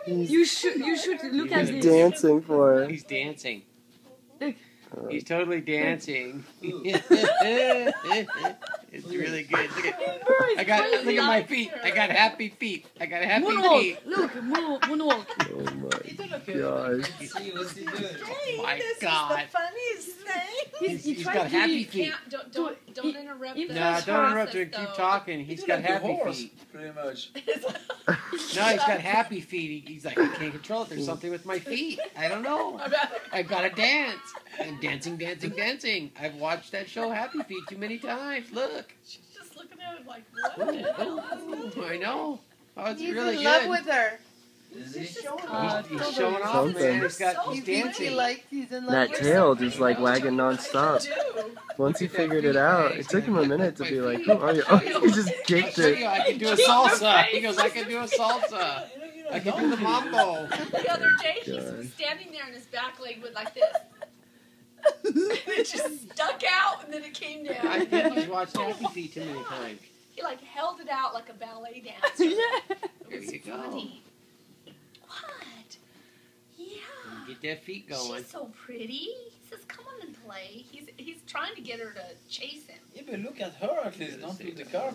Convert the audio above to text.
You should look at He's this. dancing for her. He's dancing. Look. He's totally dancing. It's really good. Look at, look at my feet. I got happy feet. I got happy Moonwalk. feet. Look, moonwalk. Oh my gosh. Oh my God. Funniest thing. He's got happy feet. Don't interrupt. No, No, don't interrupt her. Keep talking. He's got happy feet. Pretty much. No, he's got happy feet. He's like, I can't control it. There's something with my feet. I don't know. I've got to dance. I'm dancing, dancing, dancing. I've watched that show Happy Feet too many times. Look. She's just looking at him like, what? Oh, I know. Oh, it's He's really in love good. with her. Is he? He's showing off, man. He's dancing. He's in love That with tail just like wagging nonstop. Once he figured it out, it took him a minute to be like, who are you? Oh, he just kicked I'll show it. you, I can do a salsa. He goes, I can do a salsa. I can do the mambo. The other day, he's standing there and his back leg went like this. It just stuck out and then it came down. I think he's watched Happy Feet too many times. He like held it out like a ballet dancer. There you go. Funny. What? Yeah. Get that feet going. She's so pretty. He says, "Come on and play." He's trying to get her to chase him. Yeah, but look at her at least, not with the car.